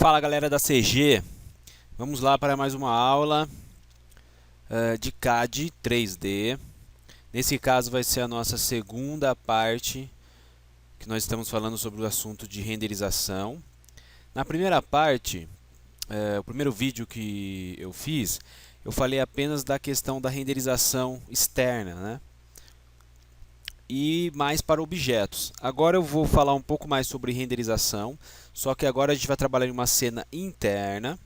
Fala galera da CG, vamos lá para mais uma aula de CAD 3D. Nesse caso vai ser a nossa segunda parte, que nós estamos falando sobre o assunto de renderização. Na primeira parte, o primeiro vídeo que eu fiz, eu falei apenas da questão da renderização externa, né? E mais para objetos. Agora eu vou falar um pouco mais sobre renderização, só que agora a gente vai trabalhar em uma cena interna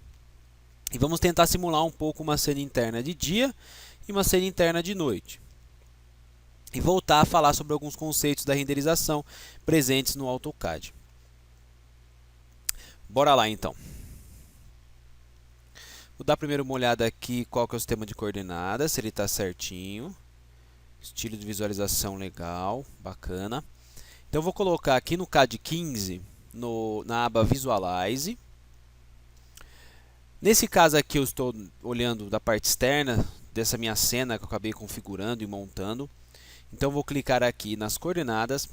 e vamos tentar simular um pouco uma cena interna de dia e uma cena interna de noite. E voltar a falar sobre alguns conceitos da renderização presentes no AutoCAD. Bora lá então. Vou dar primeiro uma olhada aqui qual que é o sistema de coordenadas, se ele está certinho. Estilo de visualização legal, bacana. Então eu vou colocar aqui no CAD 15, na aba Visualize. Nesse caso aqui eu estou olhando da parte externa dessa minha cena que eu acabei configurando e montando. Então eu vou clicar aqui nas coordenadas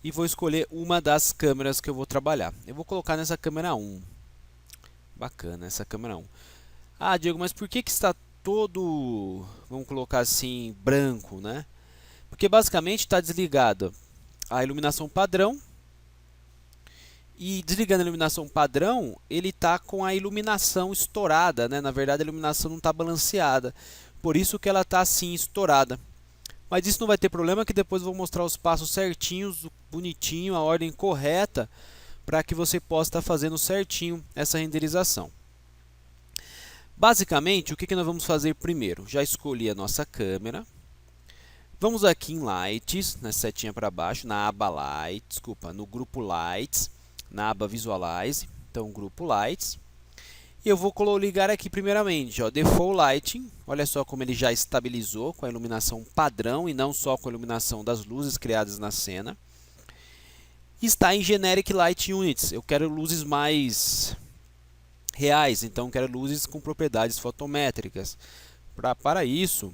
e vou escolher uma das câmeras que eu vou trabalhar. Eu vou colocar nessa câmera 1. Bacana, essa câmera 1. Ah, Diego, mas por que está todo, vamos colocar assim, branco, né? Porque basicamente está desligada a iluminação padrão. E desligando a iluminação padrão, ele está com a iluminação estourada, né? Na verdade a iluminação não está balanceada. Por isso que ela está assim, estourada. Mas isso não vai ter problema, que depois eu vou mostrar os passos certinhos, bonitinho, a ordem correta, para que você possa estar fazendo certinho essa renderização. Basicamente, o que nós vamos fazer primeiro? Já escolhi a nossa câmera. Vamos aqui em Lights, na setinha para baixo, na aba Lights, desculpa, no grupo Lights, na aba Visualize, então grupo Lights. E eu vou ligar aqui primeiramente, ó, Default Lighting, olha só como ele já estabilizou com a iluminação padrão e não só com a iluminação das luzes criadas na cena. Está em Generic Light Units, eu quero luzes mais reais, então quero luzes com propriedades fotométricas. Para isso,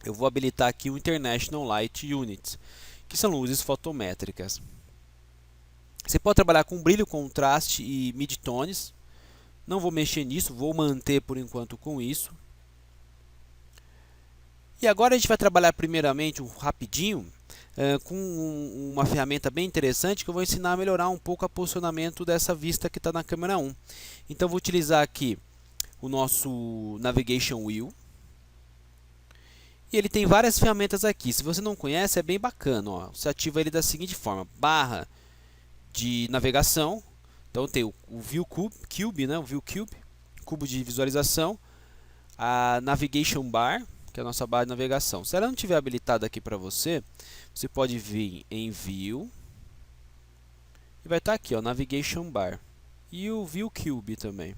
eu vou habilitar aqui o International Light Units, que são luzes fotométricas. Você pode trabalhar com brilho, contraste e midtones. Não vou mexer nisso, vou manter por enquanto com isso. E agora a gente vai trabalhar primeiramente rapidinho com uma ferramenta bem interessante que eu vou ensinar a melhorar um pouco o posicionamento dessa vista que está na câmera 1. Então vou utilizar aqui o nosso Navigation Wheel. E ele tem várias ferramentas aqui. Se você não conhece, é bem bacana. Ó. Você ativa ele da seguinte forma: barra de navegação. Então tem o View Cube, né? O View Cube, cubo de visualização. A Navigation Bar, que é a nossa barra de navegação. Se ela não estiver habilitada aqui para você, você pode vir em View e vai estar aqui, ó, Navigation Bar e o View Cube também.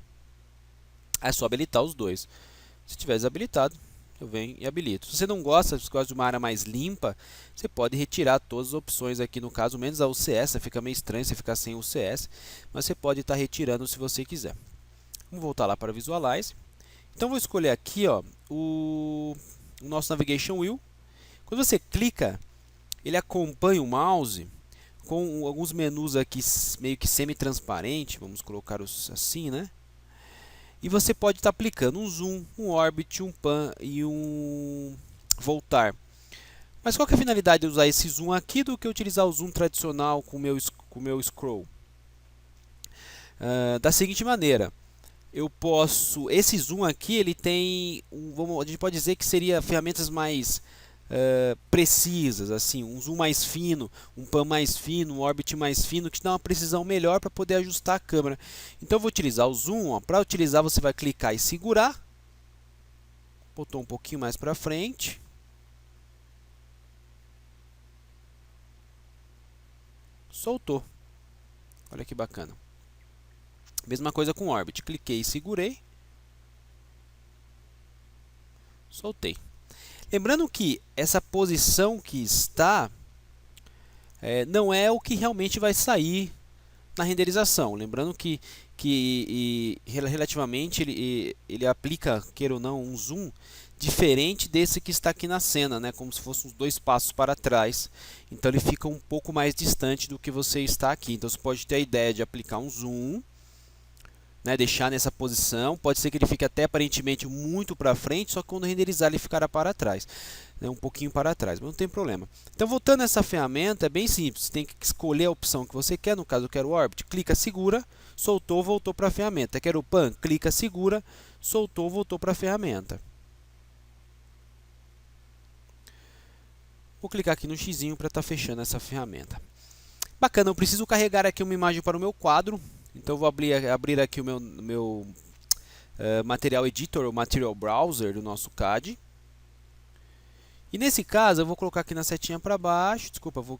É só habilitar os dois. Se estiver desabilitado, eu venho e habilito. Se você não gosta, se gosta de uma área mais limpa, você pode retirar todas as opções aqui, no caso, menos a UCS, fica meio estranho você ficar sem UCS, mas você pode estar retirando se você quiser. Vamos voltar lá para Visualize. Então vou escolher aqui, ó, o nosso Navigation Wheel. Quando você clica, ele acompanha o mouse com alguns menus aqui meio que semi-transparente, vamos colocar assim, né? E você pode estar aplicando um zoom, um orbit, um pan e um voltar. Mas qual que é a finalidade de usar esse zoom aqui do que utilizar o zoom tradicional com o meu scroll? Da seguinte maneira, eu posso, esse zoom aqui ele tem, a gente pode dizer que seria ferramentas mais precisas, assim, um zoom mais fino, um pan mais fino, um orbit mais fino, que dá uma precisão melhor para poder ajustar a câmera. Então eu vou utilizar o zoom. Para utilizar, você vai clicar e segurar, botou um pouquinho mais para frente, soltou. Olha que bacana. Mesma coisa com o orbit, cliquei e segurei, soltei. Lembrando que essa posição que está não é o que realmente vai sair na renderização. Lembrando que que relativamente ele aplica, queira ou não, um zoom diferente desse que está aqui na cena, né? Como se fosse uns 2 passos para trás. Então ele fica um pouco mais distante do que você está aqui. Então você pode ter a ideia de aplicar um zoom, né, deixar nessa posição. Pode ser que ele fique até aparentemente muito para frente, só que quando renderizar ele ficará para trás, né, um pouquinho para trás, mas não tem problema. Então voltando a essa ferramenta, é bem simples. Você tem que escolher a opção que você quer. No caso eu quero o Orbit, clica, segura, soltou, voltou para a ferramenta. Quero o Pan, clica, segura, soltou, voltou para a ferramenta. Vou clicar aqui no xizinho para estar fechando essa ferramenta. Bacana, eu preciso carregar aqui uma imagem para o meu quadro. Então eu vou abrir aqui o meu Material Editor, ou Material Browser do nosso CAD. E nesse caso eu vou colocar aqui na setinha para baixo, desculpa, vou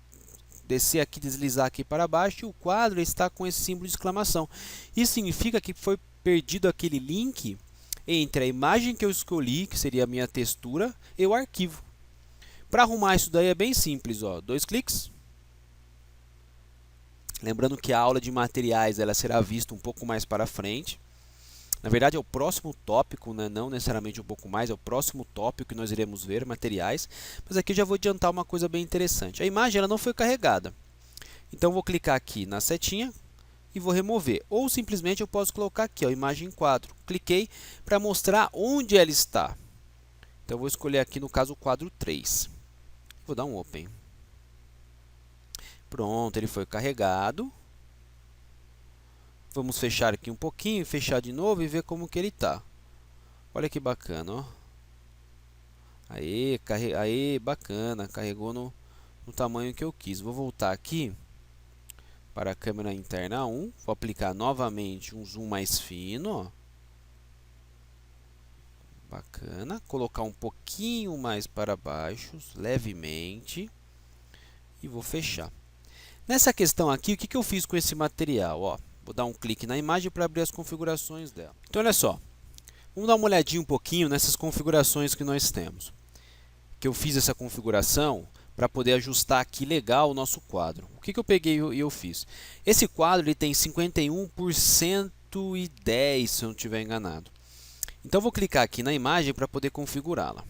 descer aqui, deslizar aqui para baixo, e o quadro está com esse símbolo de exclamação. Isso significa que foi perdido aquele link entre a imagem que eu escolhi, que seria a minha textura, e o arquivo. Para arrumar isso daí é bem simples, ó, 2 cliques. Lembrando que a aula de materiais ela será vista um pouco mais para frente. Na verdade é o próximo tópico, né? Não necessariamente um pouco mais, é o próximo tópico que nós iremos ver, materiais. Mas aqui eu já vou adiantar uma coisa bem interessante. A imagem ela não foi carregada. Então eu vou clicar aqui na setinha e vou remover. Ou simplesmente eu posso colocar aqui, ó, imagem quadro. Cliquei para mostrar onde ela está. Então eu vou escolher aqui no caso o quadro 3. Vou dar um Open. Pronto, ele foi carregado. Vamos fechar aqui um pouquinho, fechar de novo e ver como que ele está. Olha que bacana, ó. Aí, bacana, carregou no tamanho que eu quis. Vou voltar aqui para a câmera interna 1. Vou aplicar novamente um zoom mais fino, ó. Bacana. Colocar um pouquinho mais para baixo, levemente. E vou fechar. Nessa questão aqui, o que eu fiz com esse material? Ó, vou dar um clique na imagem para abrir as configurações dela. Então, olha só. Vamos dar uma olhadinha um pouquinho nessas configurações que nós temos. Que eu fiz essa configuração para poder ajustar aqui legal o nosso quadro. O que eu peguei e eu fiz? Esse quadro ele tem 51% se eu não estiver enganado. Então, eu vou clicar aqui na imagem para poder configurá-la.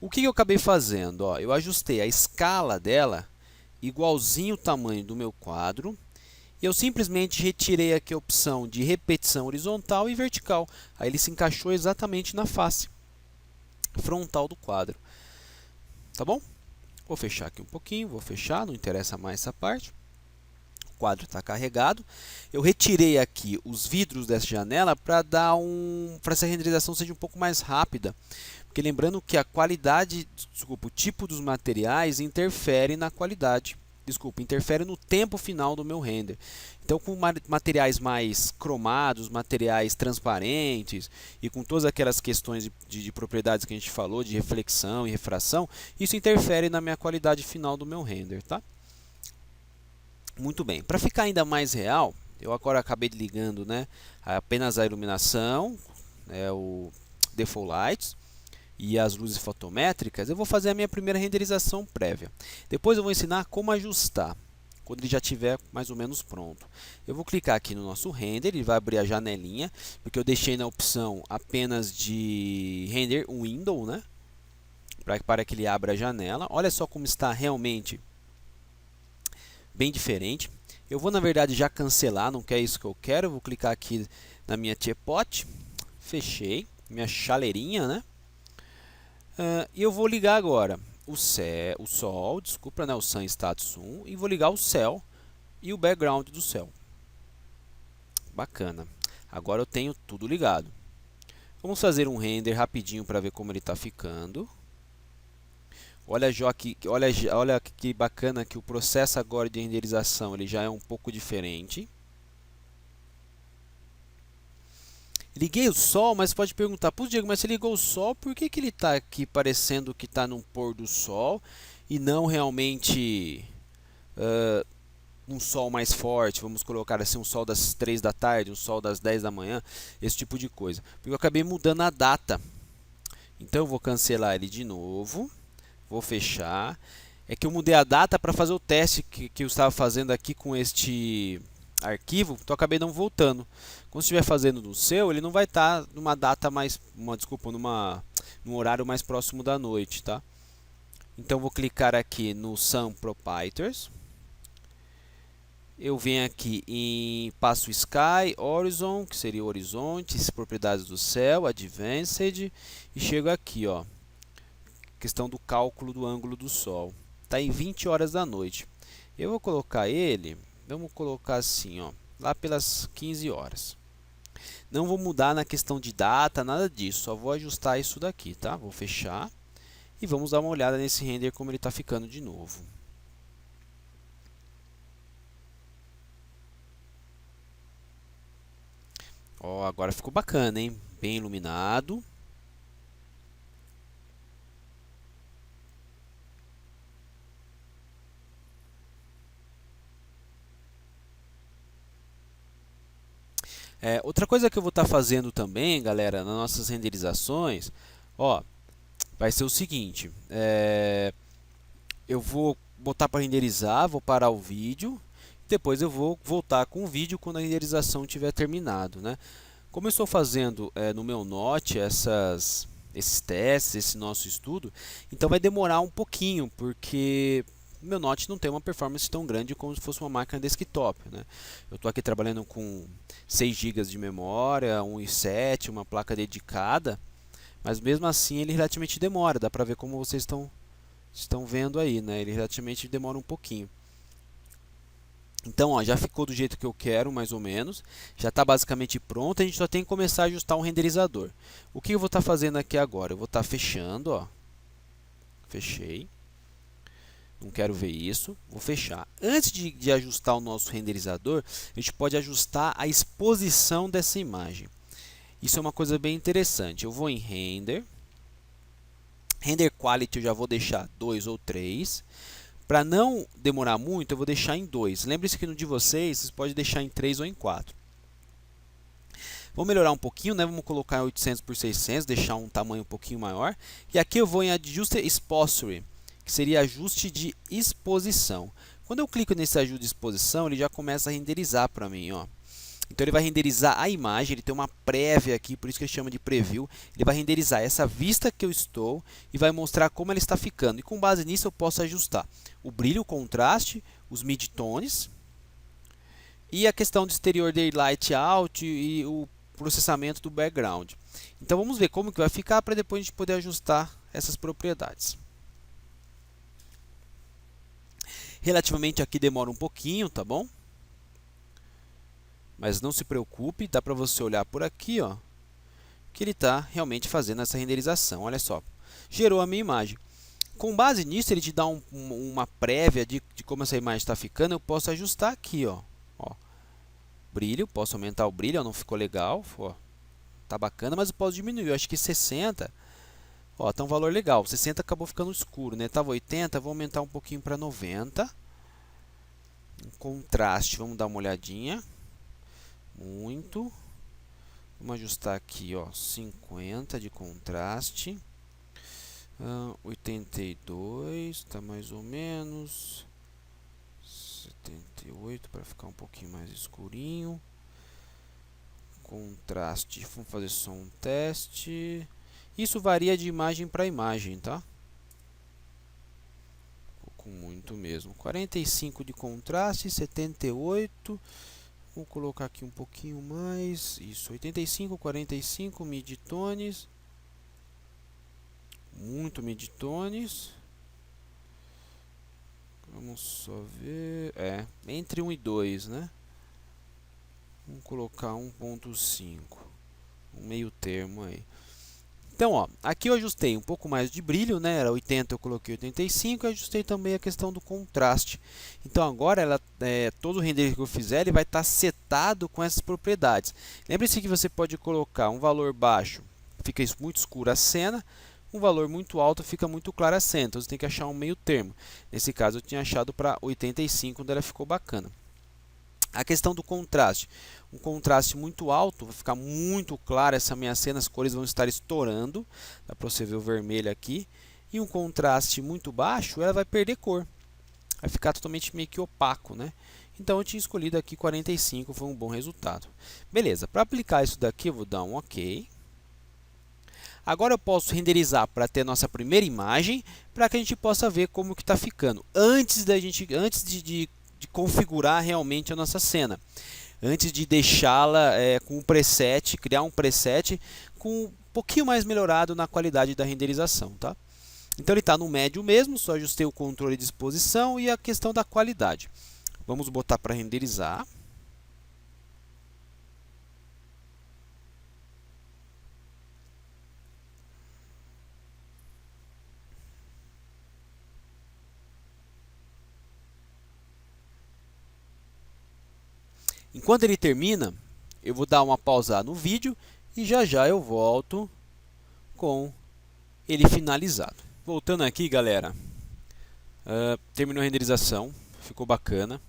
O que eu acabei fazendo? Ó, eu ajustei a escala dela igualzinho o tamanho do meu quadro. E eu simplesmente retirei aqui a opção de repetição horizontal e vertical. Aí ele se encaixou exatamente na face frontal do quadro. Tá bom? Vou fechar aqui um pouquinho, vou fechar, não interessa mais essa parte. O quadro está carregado. Eu retirei aqui os vidros dessa janela para essa renderização seja um pouco mais rápida. Porque lembrando que a qualidade, o tipo dos materiais interfere na qualidade. Interfere no tempo final do meu render. Então, com materiais mais cromados, materiais transparentes e com todas aquelas questões de propriedades que a gente falou, de reflexão e refração, isso interfere na minha qualidade final do meu render, tá? Muito bem. Para ficar ainda mais real, eu agora acabei ligando, né, apenas a iluminação, o Default Lights e as luzes fotométricas. Eu vou fazer a minha primeira renderização prévia. Depois eu vou ensinar como ajustar quando ele já estiver mais ou menos pronto. Eu vou clicar aqui no nosso render, ele vai abrir a janelinha, porque eu deixei na opção apenas de render window, né? Para que ele abra a janela. Olha só como está realmente bem diferente. Eu vou na verdade já cancelar, não é isso que eu quero. Eu vou clicar aqui na minha teapot, fechei, minha chaleirinha, né? E eu vou ligar agora o sol, desculpa, né, o Sun Status 1, e vou ligar o céu e o background do céu. Bacana. Agora eu tenho tudo ligado. Vamos fazer um render rapidinho para ver como ele está ficando. Olha que bacana que o processo agora de renderização ele já é um pouco diferente. Liguei o sol, mas pode perguntar, pô, Diego, mas você ligou o sol, por que ele está aqui parecendo que está num pôr do sol e não realmente um sol mais forte, vamos colocar assim, um sol das 3 da tarde, um sol das 10 da manhã, esse tipo de coisa. Porque eu acabei mudando a data. Então eu vou cancelar ele de novo, vou fechar. É que eu mudei a data para fazer o teste que eu estava fazendo aqui com este arquivo, então eu acabei não voltando. Quando estiver fazendo no seu, ele não vai estar numa data mais, desculpa, num horário mais próximo da noite, tá? Então vou clicar aqui no Sun Proprietors. Eu venho aqui em passo Sky, Horizon, que seria o horizonte, propriedades do céu, Advanced, e chego aqui, ó, questão do cálculo do ângulo do Sol. Está em 20 horas da noite. Eu vou colocar ele, vamos colocar assim, ó, lá pelas 15 horas. Não vou mudar na questão de data, nada disso, só vou ajustar isso daqui, tá? Vou fechar e vamos dar uma olhada nesse render como ele está ficando de novo. Ó, agora ficou bacana, hein? Bem iluminado. Outra coisa que eu vou estar fazendo também, galera, nas nossas renderizações, ó, vai ser o seguinte, eu vou botar para renderizar, vou parar o vídeo, depois eu vou voltar com o vídeo quando a renderização tiver terminado, né? Como eu estou fazendo no meu Note esses testes, esse nosso estudo, então vai demorar um pouquinho, porque o meu Note não tem uma performance tão grande como se fosse uma máquina desktop, né? Eu estou aqui trabalhando com 6 GB de memória, 1,7, uma placa dedicada, mas mesmo assim ele relativamente demora, dá para ver como vocês estão vendo aí, né? Ele relativamente demora um pouquinho. Então, ó, já ficou do jeito que eu quero, mais ou menos. Já está basicamente pronto. A gente só tem que começar a ajustar um renderizador. O que eu vou estar fazendo aqui agora? Eu vou estar fechando, ó. Fechei. Não quero ver isso. Vou fechar. Antes de ajustar o nosso renderizador, a gente pode ajustar a exposição dessa imagem. Isso é uma coisa bem interessante. Eu vou em Render. Render Quality eu já vou deixar 2 ou 3. Para não demorar muito, eu vou deixar em 2. Lembre-se que no de vocês podem deixar em 3 ou em 4. Vou melhorar um pouquinho, né? Vamos colocar em 800 por 600, deixar um tamanho um pouquinho maior. E aqui eu vou em Adjust Exposure, que seria ajuste de exposição. Quando eu clico nesse ajuste de exposição, ele já começa a renderizar para mim, ó. Então ele vai renderizar a imagem, ele tem uma prévia aqui, por isso que ele chama de preview. Ele vai renderizar essa vista que eu estou e vai mostrar como ela está ficando. E com base nisso eu posso ajustar o brilho, o contraste, os midtones e a questão do exterior daylight out e o processamento do background. Então vamos ver como que vai ficar para depois a gente poder ajustar essas propriedades. Relativamente aqui demora um pouquinho, tá bom? Mas não se preocupe, dá para você olhar por aqui, ó, que ele está realmente fazendo essa renderização. Olha só, gerou a minha imagem. Com base nisso, ele te dá uma prévia de como essa imagem está ficando. Eu posso ajustar aqui, ó. Brilho, posso aumentar o brilho, ó, não ficou legal, ó, tá bacana, mas eu posso diminuir. Eu acho que 60, ó, tá um valor legal. 60 acabou ficando escuro, né? Tava 80, vou aumentar um pouquinho para 90. Contraste, vamos dar uma olhadinha. Muito. Vamos ajustar aqui, ó, 50 de contraste. 82, está mais ou menos. 78 para ficar um pouquinho mais escurinho. Contraste, vamos fazer só um teste. Isso varia de imagem para imagem, tá? Com muito mesmo. 45 de contraste, 78. Vou colocar aqui um pouquinho mais. Isso, 85, 45 midtones. Muito midtones. Vamos só ver. Entre 1 e 2, né? Vamos colocar 1.5. Um meio termo aí. Então, ó, aqui eu ajustei um pouco mais de brilho, né? Era 80, eu coloquei 85, e ajustei também a questão do contraste. Então, agora, todo o render que eu fizer, ele vai estar setado com essas propriedades. Lembre-se que você pode colocar um valor baixo, fica muito escura a cena, um valor muito alto, fica muito clara a cena. Então, você tem que achar um meio termo. Nesse caso, eu tinha achado para 85, onde ela ficou bacana. A questão do contraste. Um contraste muito alto, vai ficar muito claro essa minha cena, as cores vão estar estourando. Dá para você ver o vermelho aqui. E um contraste muito baixo, ela vai perder cor. Vai ficar totalmente meio que opaco, né? Então eu tinha escolhido aqui 45, foi um bom resultado. Beleza, para aplicar isso daqui eu vou dar um OK. Agora eu posso renderizar para ter nossa primeira imagem, para que a gente possa ver como que está ficando, antes de configurar realmente a nossa cena, antes de deixá-la com um preset, criar um preset com um pouquinho mais melhorado na qualidade da renderização, tá? Então ele está no médio mesmo, só ajustei o controle de exposição e a questão da qualidade. Vamos botar para renderizar. Enquanto ele termina, eu vou dar uma pausada no vídeo e já já eu volto com ele finalizado. Voltando aqui, galera, terminou a renderização, ficou bacana.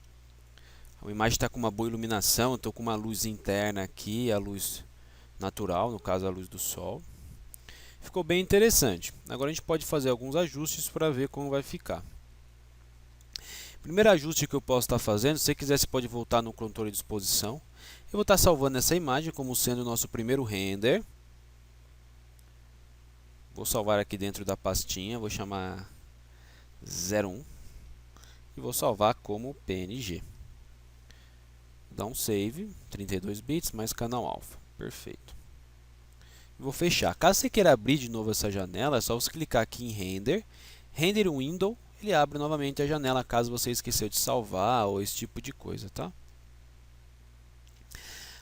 A imagem está com uma boa iluminação, estou com uma luz interna aqui, a luz natural, no caso a luz do sol. Ficou bem interessante. Agora a gente pode fazer alguns ajustes para ver como vai ficar. Primeiro ajuste que eu posso estar fazendo, se você quiser, você pode voltar no controle de exposição. Eu vou estar salvando essa imagem como sendo o nosso primeiro render. Vou salvar aqui dentro da pastinha, vou chamar 01 e vou salvar como PNG. Vou dar um save, 32 bits mais canal alfa, perfeito. Vou fechar. Caso você queira abrir de novo essa janela, é só você clicar aqui em Render, Render Window, ele abre novamente a janela caso você esqueceu de salvar ou esse tipo de coisa, tá?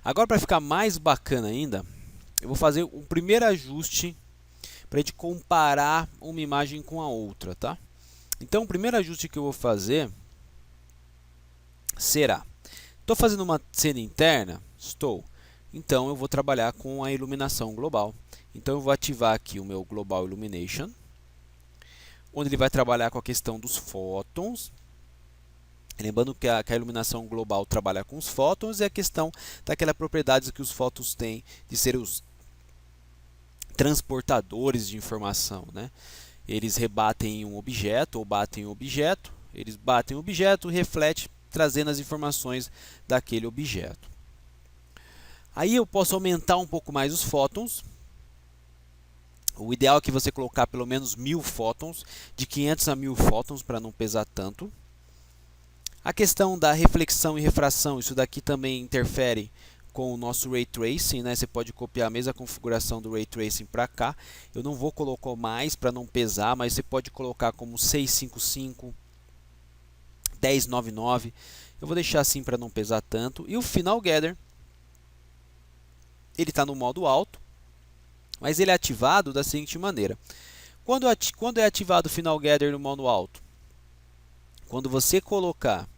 Agora, para ficar mais bacana ainda, eu vou fazer um primeiro ajuste para a gente comparar uma imagem com a outra, tá? Então, o primeiro ajuste que eu vou fazer será: estou fazendo uma cena interna? Estou. Então, eu vou trabalhar com a iluminação global. Então, eu vou ativar aqui o meu Global Illumination, onde ele vai trabalhar com a questão dos fótons. Lembrando que a iluminação global trabalha com os fótons e a questão daquelas propriedades que os fótons têm de ser os transportadores de informação, né? Eles rebatem em um objeto ou batem em um objeto, eles batem o objeto, reflete, trazendo as informações daquele objeto. Aí eu posso aumentar um pouco mais os fótons. O ideal é que você colocar pelo menos 1000 fótons, de 500 a 1000 fótons para não pesar tanto. A questão da reflexão e refração, isso daqui também interfere com o nosso Ray Tracing, né? Você pode copiar a mesma configuração do Ray Tracing para cá. Eu não vou colocar mais para não pesar, mas você pode colocar como 655, 1099. Eu vou deixar assim para não pesar tanto. E o Final Gather, ele está no modo alto, mas ele é ativado da seguinte maneira. Quando é ativado o Final Gather no modo alto? Quando você colocar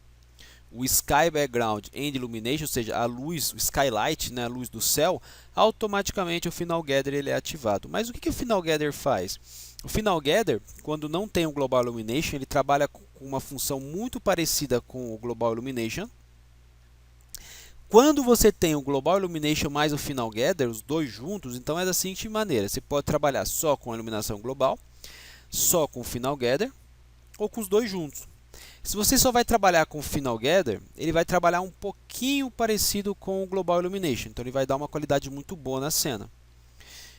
o Sky Background and Illumination, ou seja, a luz, o Skylight, né, a luz do céu, automaticamente o Final Gather ele é ativado. Mas o que o Final Gather faz? O Final Gather, quando não tem o Global Illumination, ele trabalha com uma função muito parecida com o Global Illumination. Quando você tem o Global Illumination mais o Final Gather, os dois juntos, então é da seguinte maneira: você pode trabalhar só com a iluminação global, só com o Final Gather, ou com os dois juntos. Se você só vai trabalhar com o Final Gather, ele vai trabalhar um pouquinho parecido com o Global Illumination, então ele vai dar uma qualidade muito boa na cena.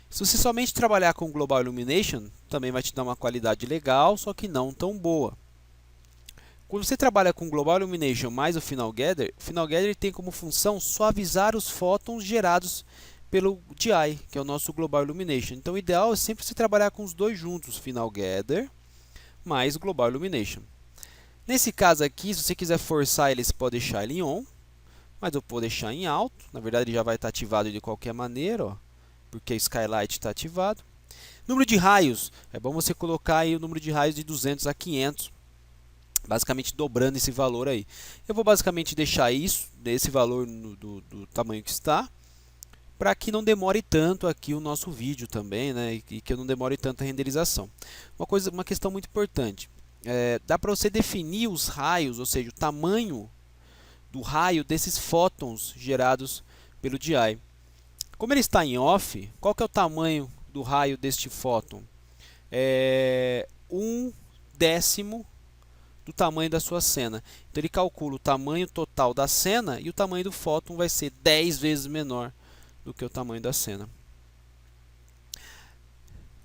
Se você somente trabalhar com o Global Illumination, também vai te dar uma qualidade legal, só que não tão boa. Quando você trabalha com o Global Illumination mais o Final Gather tem como função suavizar os fótons gerados pelo DI, que é o nosso Global Illumination. Então o ideal é sempre você trabalhar com os dois juntos, Final Gather mais o Global Illumination. Nesse caso aqui, se você quiser forçar ele, você pode deixar ele em on, mas eu vou deixar em alto. Na verdade, ele já vai estar ativado de qualquer maneira, ó, porque o Skylight está ativado. Número de raios, é bom você colocar aí o número de raios de 200 a 500, basicamente dobrando esse valor aí. Eu vou basicamente deixar isso, desse valor do tamanho que está, para que não demore tanto aqui o nosso vídeo também, né, e que não demore tanto a renderização. Uma questão muito importante. Dá para você definir os raios, ou seja, o tamanho do raio desses fótons gerados pelo DI. Como ele está em off, qual que é o tamanho do raio deste fóton? 1/10 do tamanho da sua cena. Então ele calcula o tamanho total da cena e o tamanho do fóton vai ser 10 vezes menor do que o tamanho da cena.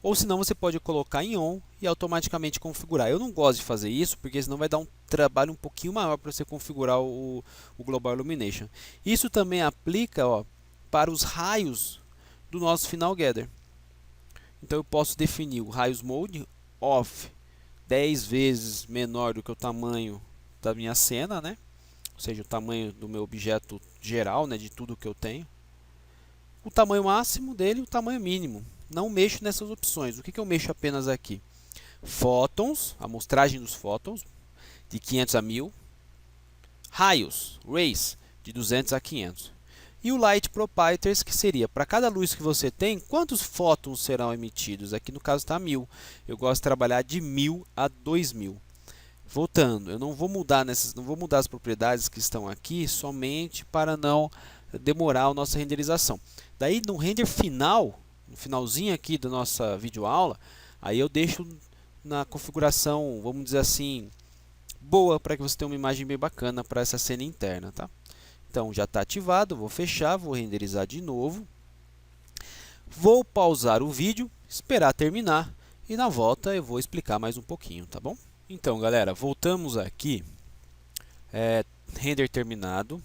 Ou senão você pode colocar em on e automaticamente configurar. Eu não gosto de fazer isso porque senão vai dar um trabalho um pouquinho maior para você configurar o Global Illumination. Isso também aplica, ó, para os raios do nosso Final Gather. Então eu posso definir o raios mode off 10 vezes menor do que o tamanho da minha cena, né? Ou seja, o tamanho do meu objeto geral, né, de tudo que eu tenho. O tamanho máximo dele e o tamanho mínimo. Não mexo nessas opções. O que eu mexo apenas aqui? Fótons, a amostragem dos fótons, de 500 a 1000. Raios, rays, de 200 a 500. E o Light Proprietors, que seria, para cada luz que você tem, quantos fótons serão emitidos? Aqui no caso está 1000. Eu gosto de trabalhar de 1000 a 2000. Voltando, eu não vou mudar as propriedades que estão aqui somente para não demorar a nossa renderização. Daí no render final, no finalzinho aqui da nossa videoaula, aí eu deixo na configuração, vamos dizer assim, boa para que você tenha uma imagem bem bacana para essa cena interna, tá? Então já está ativado, vou fechar, vou renderizar de novo. Vou pausar o vídeo, esperar terminar e na volta eu vou explicar mais um pouquinho, tá bom? Então galera, voltamos aqui, render terminado.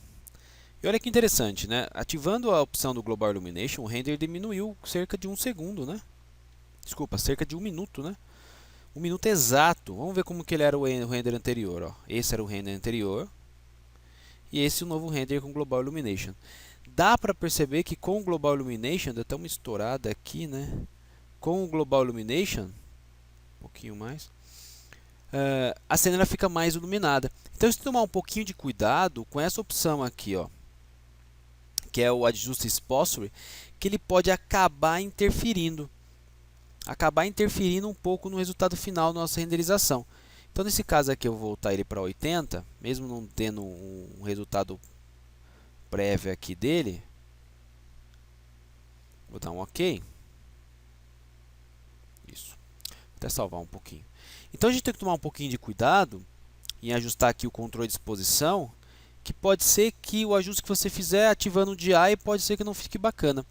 E olha que interessante, né? Ativando a opção do Global Illumination, o render diminuiu cerca de 1 segundo, né? Desculpa, cerca de 1 minuto, né? 1 minuto exato. Vamos ver como que ele era o render anterior, ó. Esse era o render anterior. E esse é o novo render com Global Illumination. Dá para perceber que com o Global Illumination, deu até uma estourada aqui, né? Com o Global Illumination, um pouquinho mais, a cena ela fica mais iluminada. Então, se tomar um pouquinho de cuidado com essa opção aqui, ó, que é o Adjust Exposure, que ele pode acabar interferindo um pouco no resultado final da nossa renderização. Então, nesse caso aqui, eu vou voltar ele para 80, mesmo não tendo um resultado prévio aqui dele. Vou dar um OK. Isso. Vou até salvar um pouquinho. Então, a gente tem que tomar um pouquinho de cuidado em ajustar aqui o controle de exposição, que pode ser que o ajuste que você fizer ativando o DI pode ser que não fique bacana.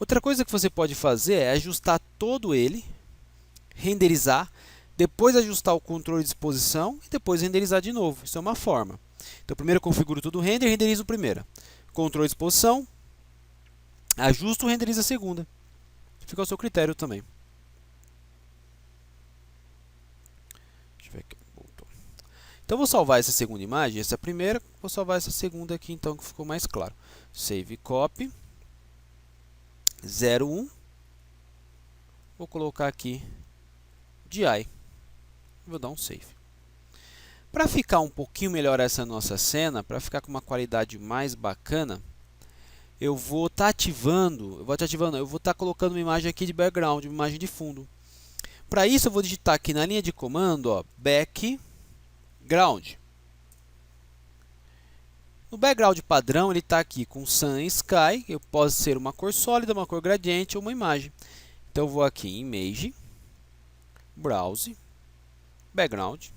Outra coisa que você pode fazer é ajustar todo ele, renderizar, depois ajustar o controle de exposição e depois renderizar de novo. Isso é uma forma. Então, primeiro eu configuro tudo o render, renderizo o primeiro. Controle de exposição, ajusto, renderiza a segunda. Fica ao seu critério também. Deixa eu ver aqui. Voltou. Então, vou salvar essa segunda imagem, essa é a primeira. Vou salvar essa segunda aqui, então, que ficou mais claro. Save Copy. 01. Vou colocar aqui DI. Vou dar um save. Para ficar um pouquinho melhor essa nossa cena, para ficar com uma qualidade mais bacana, eu vou estar ativando, eu vou estar colocando uma imagem aqui de background, uma imagem de fundo. Para isso eu vou digitar aqui na linha de comando, ó, background. No background padrão ele está aqui com Sun e Sky, eu posso ser uma cor sólida, uma cor gradiente ou uma imagem. Então eu vou aqui em Image, Browse, Background,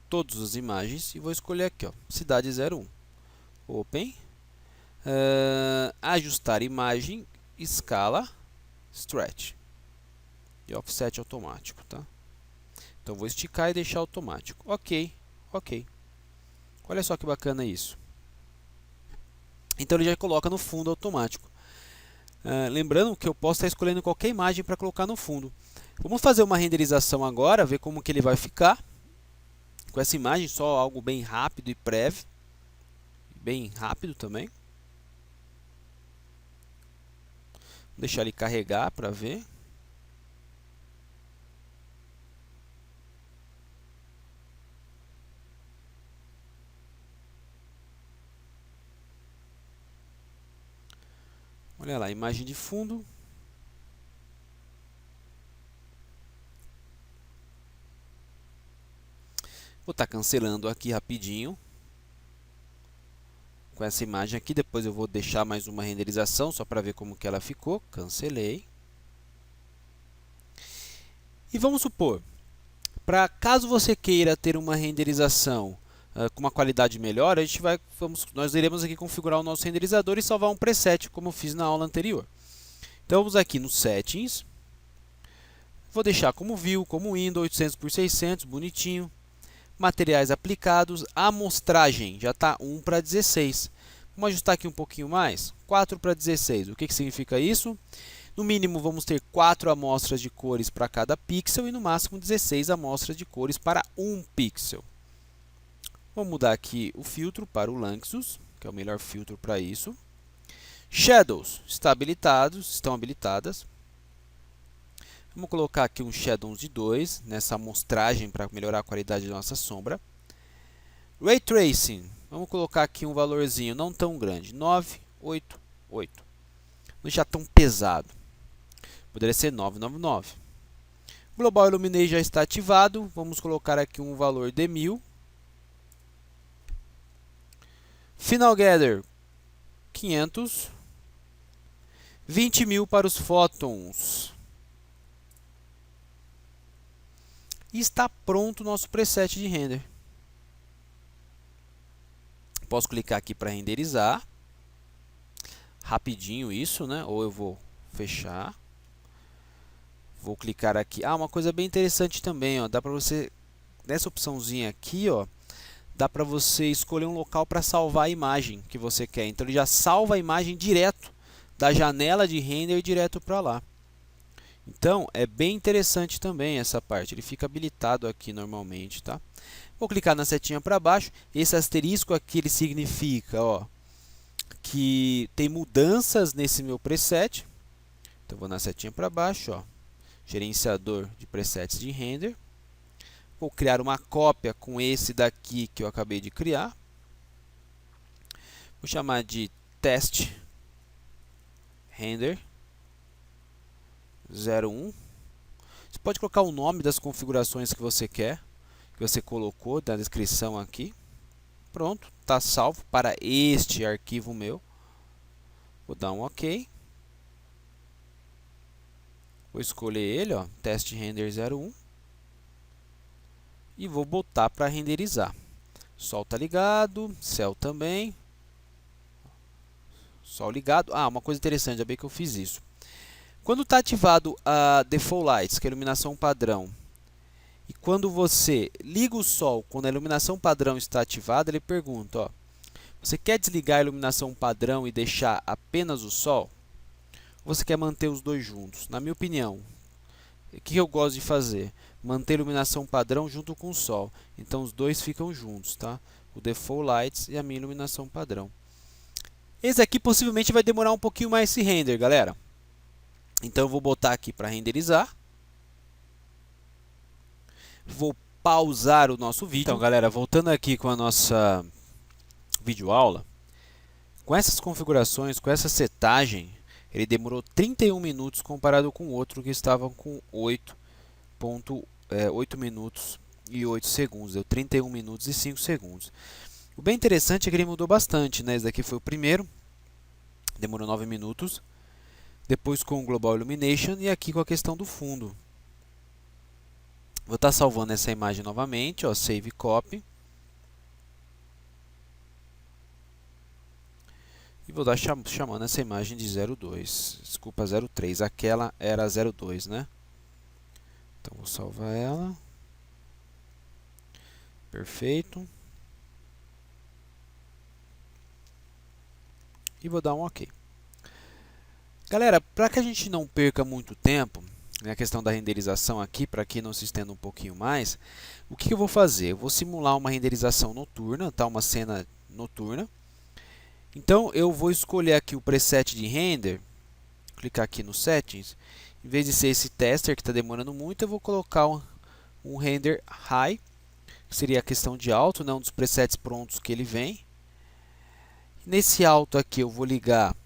todas as imagens e vou escolher aqui, ó, Cidade 01. Open, ajustar imagem, escala, stretch e offset automático, tá? Então vou esticar e deixar automático. Ok, ok. Olha só que bacana isso. Então ele já coloca no fundo automático. Lembrando que eu posso estar escolhendo qualquer imagem para colocar no fundo. Vamos fazer uma renderização agora, ver como que ele vai ficar. Com essa imagem, só algo bem rápido e breve. Bem rápido também. Vou deixar ele carregar para ver. Olha lá, imagem de fundo. Vou estar cancelando aqui rapidinho. Com essa imagem aqui, depois eu vou deixar mais uma renderização, só para ver como que ela ficou. Cancelei. E vamos supor, Caso você queira ter uma renderização com uma qualidade melhor, nós iremos aqui configurar o nosso renderizador e salvar um preset, como eu fiz na aula anterior. Então vamos aqui no Settings, vou deixar como View, como Windows, 800 por 600, bonitinho. Materiais aplicados, amostragem já está 1 para 16. Vamos ajustar aqui um pouquinho mais, 4 para 16. O que significa isso? No mínimo vamos ter 4 amostras de cores para cada pixel e no máximo 16 amostras de cores para um pixel. Vou mudar aqui o filtro para o Lanczos, que é o melhor filtro para isso. Shadows estão habilitadas. Vamos colocar aqui um Shadows de 2 nessa amostragem para melhorar a qualidade da nossa sombra. Ray Tracing, vamos colocar aqui um valorzinho não tão grande, 988. Não deixar tão pesado. Poderia ser 999. Global Illumination já está ativado. Vamos colocar aqui um valor de 1000. Final Gather 500. 20.000 para os photons. E está pronto o nosso preset de render. Posso clicar aqui para renderizar. Rapidinho isso, né? Ou eu vou fechar. Vou clicar aqui. Uma coisa bem interessante também, ó, dá para você, nessa opçãozinha aqui, ó, dá para você escolher um local para salvar a imagem que você quer. Então ele já salva a imagem direto da janela de render direto para lá. Então é bem interessante também essa parte. Ele fica habilitado aqui normalmente, tá? Vou clicar na setinha para baixo. Esse asterisco aqui ele significa, ó, que tem mudanças nesse meu preset. Então vou na setinha para baixo, ó. Gerenciador de presets de render. Vou criar uma cópia com esse daqui que eu acabei de criar. Vou chamar de test render 01. Você pode colocar o nome das configurações que você quer, que você colocou na descrição aqui. Pronto, está salvo para este arquivo meu. Vou dar um OK. Vou escolher ele, ó, test render 01. E vou botar para renderizar. Sol está ligado, céu também. Sol ligado. Uma coisa interessante, ainda bem que eu fiz isso. Quando está ativado a Default Lights, que é a iluminação padrão, e quando você liga o sol, quando a iluminação padrão está ativada, ele pergunta, ó, você quer desligar a iluminação padrão e deixar apenas o sol? Ou você quer manter os dois juntos? Na minha opinião, o que eu gosto de fazer? Manter a iluminação padrão junto com o sol. Então os dois ficam juntos, tá? O Default Lights e a minha iluminação padrão. Esse aqui possivelmente vai demorar um pouquinho mais esse render, galera. Então eu vou botar aqui para renderizar. Vou pausar o nosso vídeo. Então, galera, voltando aqui com a nossa videoaula, com essas configurações, com essa setagem, ele demorou 31 minutos comparado com o outro que estava com 8 minutos e 8 segundos. Deu 31 minutos e 5 segundos. O bem interessante é que ele mudou bastante, né? Esse daqui foi o primeiro, demorou 9 minutos. Depois com o Global Illumination e aqui com a questão do fundo. Vou estar salvando essa imagem novamente, ó, Save Copy. E vou dar chamando essa imagem de 02, desculpa, 03, aquela era 02, né? Então vou salvar ela. Perfeito. E vou dar um OK. Galera, para que a gente não perca muito tempo, a questão da renderização aqui, para que não se estenda um pouquinho mais, o que eu vou fazer? Eu vou simular uma renderização noturna, tá? Uma cena noturna. Então eu vou escolher aqui o preset de render, clicar aqui no Settings, em vez de ser esse tester que está demorando muito, eu vou colocar um render high, que seria a questão de alto, né? Um dos presets prontos que ele vem. Nesse alto aqui eu vou ligar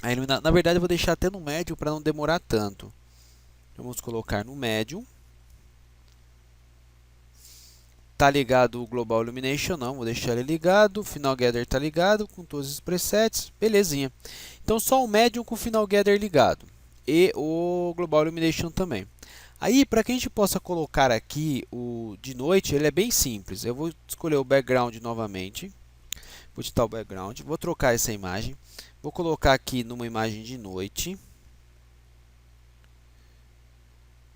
a iluminação. Na verdade eu vou deixar até no médio para não demorar tanto. Vamos colocar no médio. Tá ligado o Global Illumination? Não, vou deixar ele ligado. Final Gather está ligado com todos os presets. Belezinha. Então só o médium com o Final Gather ligado. E o Global Illumination também. Aí, para que a gente possa colocar aqui o de noite, ele é bem simples. Eu vou escolher o background novamente. Vou editar o background, vou trocar essa imagem. Vou colocar aqui numa imagem de noite.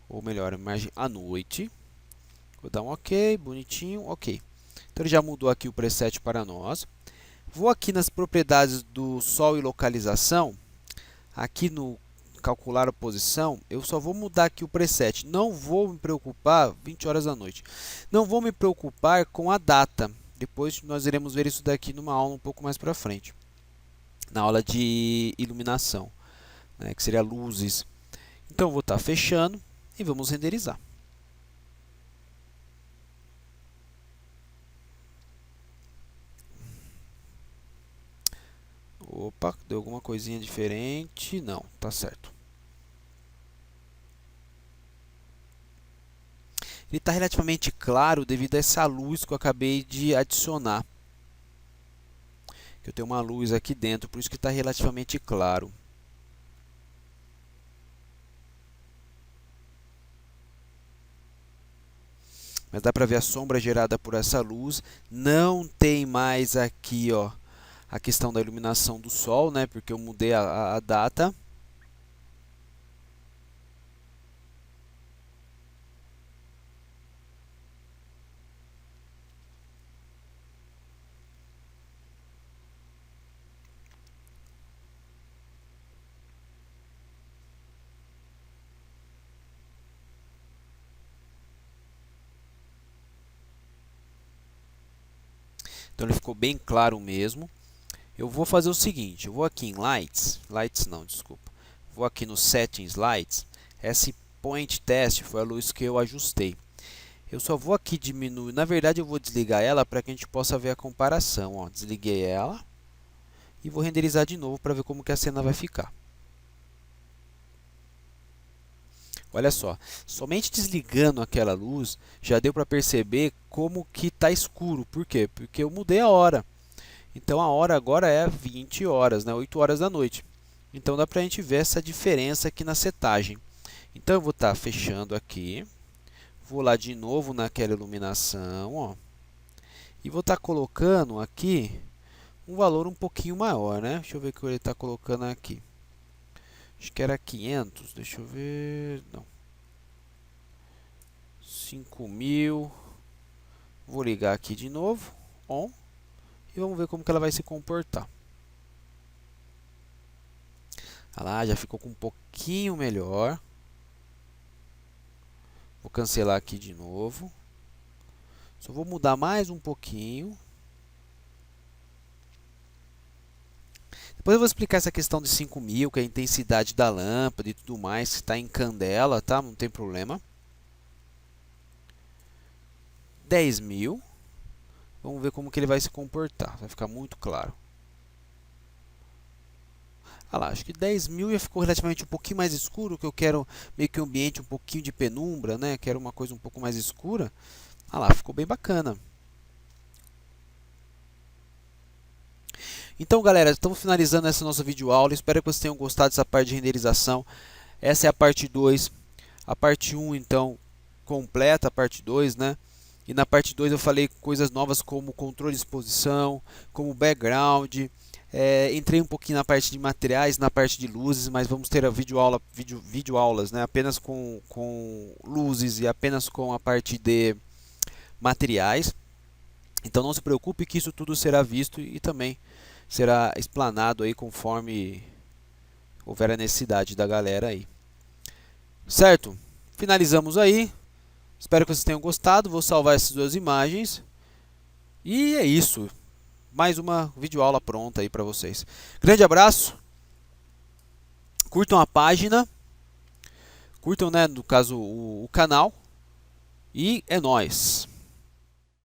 Ou melhor, imagem à noite. Vou dar um OK, bonitinho, OK. Então ele já mudou aqui o preset para nós. Vou aqui nas propriedades do sol e localização. Aqui no calcular a posição, eu só vou mudar aqui o preset. Não vou me preocupar, 20 horas da noite. Não vou me preocupar com a data. Depois nós iremos ver isso daqui numa aula um pouco mais para frente. Na aula de iluminação, né, que seria luzes. Então eu vou estar fechando e vamos renderizar. Opa, deu alguma coisinha diferente? Não, tá certo. Ele está relativamente claro devido a essa luz que eu acabei de adicionar. Eu tenho uma luz aqui dentro, por isso que está relativamente claro. Mas dá para ver a sombra gerada por essa luz. Não tem mais aqui, ó, a questão da iluminação do sol, né? Porque eu mudei a data. Então ele ficou bem claro mesmo. Eu vou fazer o seguinte, eu vou aqui em Lights não, desculpa. Vou aqui no Settings Lights. Esse Point Test foi a luz que eu ajustei. Eu só vou aqui diminuir, na verdade eu vou desligar ela para que a gente possa ver a comparação. Ó, desliguei ela e vou renderizar de novo para ver como que a cena vai ficar. Olha só, somente desligando aquela luz já deu para perceber como que está escuro. Por quê? Porque eu mudei a hora. Então a hora agora é 20 horas, né? 8 horas da noite. Então dá para a gente ver essa diferença aqui na setagem. Então eu vou estar fechando aqui. Vou lá de novo naquela iluminação, ó, e vou estar colocando aqui um valor um pouquinho maior, né? Deixa eu ver o que ele está colocando aqui. Acho que era 500, deixa eu ver, não. 5.000. Vou ligar aqui de novo, on, e vamos ver como que ela vai se comportar. Olha lá, já ficou com um pouquinho melhor. Vou cancelar aqui de novo. Só vou mudar mais um pouquinho. Depois eu vou explicar essa questão de 5.000, que é a intensidade da lâmpada e tudo mais, que está em candela, tá? Não tem problema. 10.000. Vamos ver como que ele vai se comportar. Vai ficar muito claro. Ah lá, acho que 10.000 já ficou relativamente um pouquinho mais escuro, que eu quero meio que um ambiente um pouquinho de penumbra, né? Quero uma coisa um pouco mais escura. Ah lá, ficou bem bacana. Então, galera, estamos finalizando essa nossa videoaula. Espero que vocês tenham gostado dessa parte de renderização. Essa é a parte 2. A parte 1, então, completa a parte 2, né? E na parte 2 eu falei coisas novas como controle de exposição, como background. Entrei um pouquinho na parte de materiais, na parte de luzes, mas vamos ter a videoaulas, né? Apenas com luzes e apenas com a parte de materiais. Então não se preocupe que isso tudo será visto e também será explanado aí conforme houver a necessidade da galera aí. Certo? Finalizamos aí. Espero que vocês tenham gostado. Vou salvar essas duas imagens. E é isso. Mais uma videoaula pronta aí para vocês. Grande abraço. Curtam a página. Curtam, né, no caso, o canal. E é nóis.